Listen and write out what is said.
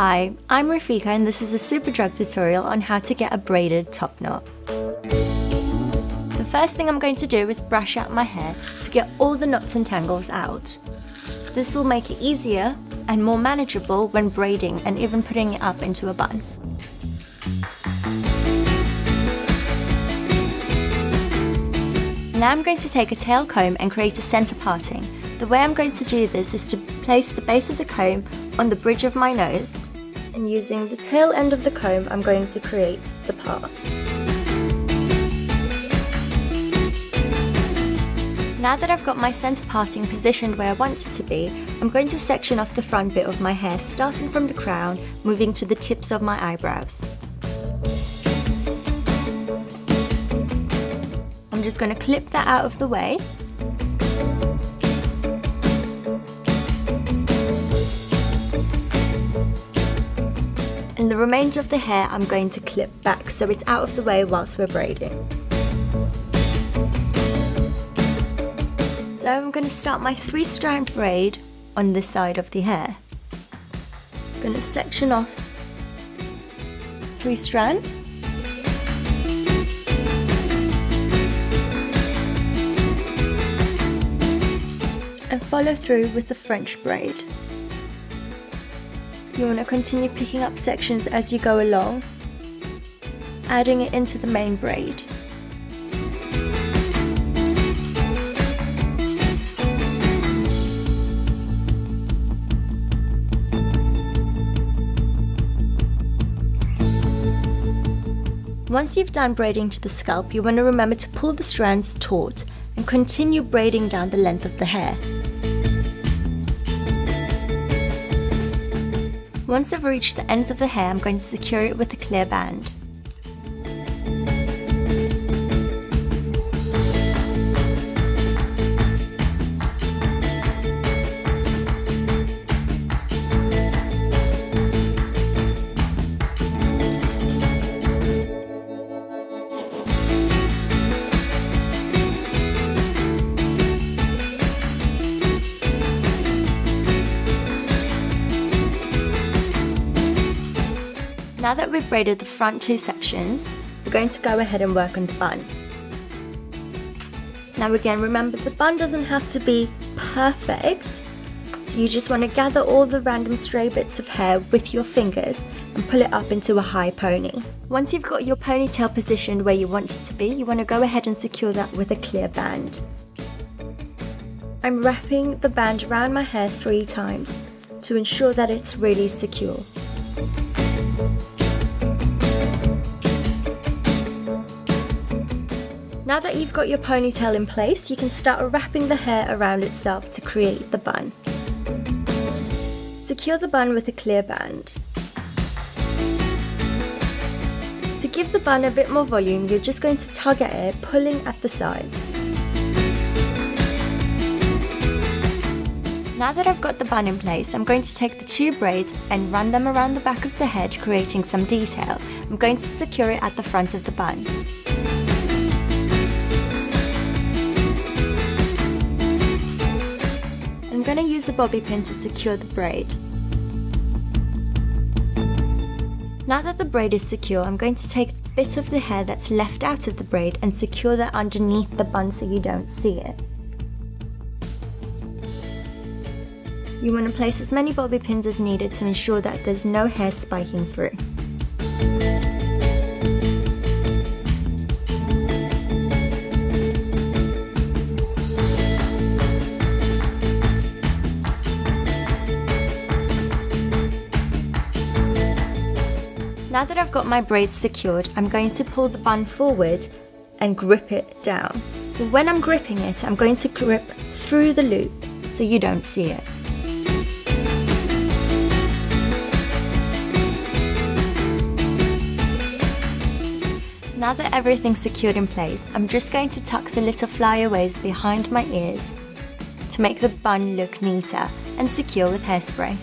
Hi, I'm Rafika and this is a Superdrug tutorial on how to get a braided top knot. The first thing I'm going to do is brush out my hair to get all the knots and tangles out. This will make it easier and more manageable when braiding and even putting it up into a bun. Now I'm going to take a tail comb and create a center parting. The way I'm going to do this is to place the base of the comb on the bridge of my nose, and using the tail end of the comb I'm going to create the part. Now that I've got my center parting positioned where I want it to be, I'm going to section off the front bit of my hair, starting from the crown, moving to the tips of my eyebrows. I'm just going to clip that out of the way. And the remainder of the hair I'm going to clip back so it's out of the way whilst we're braiding. So I'm going to start my 3-strand braid on this side of the hair. I'm going to section off 3 strands. And follow through with the French braid. You want to continue picking up sections as you go along, adding it into the main braid. Once you've done braiding to the scalp, you want to remember to pull the strands taut and continue braiding down the length of the hair. Once I've reached the ends of the hair, I'm going to secure it with a clear band. Now that we've braided the front 2 sections, we're going to go ahead and work on the bun. Now again, remember the bun doesn't have to be perfect, so you just want to gather all the random stray bits of hair with your fingers and pull it up into a high pony. Once you've got your ponytail positioned where you want it to be, you want to go ahead and secure that with a clear band. I'm wrapping the band around my hair 3 times to ensure that it's really secure. Now that you've got your ponytail in place, you can start wrapping the hair around itself to create the bun. Secure the bun with a clear band. To give the bun a bit more volume, you're just going to tug at it, pulling at the sides. Now that I've got the bun in place, I'm going to take the 2 braids and run them around the back of the head, creating some detail. I'm going to secure it at the front of the bun. I'm going to use a bobby pin to secure the braid. Now that the braid is secure, I'm going to take the bit of the hair that's left out of the braid and secure that underneath the bun so you don't see it. You want to place as many bobby pins as needed to ensure that there's no hair spiking through. Now that I've got my braids secured, I'm going to pull the bun forward and grip it down. But when I'm gripping it, I'm going to grip through the loop so you don't see it. Now that everything's secured in place, I'm just going to tuck the little flyaways behind my ears to make the bun look neater and secure with hairspray.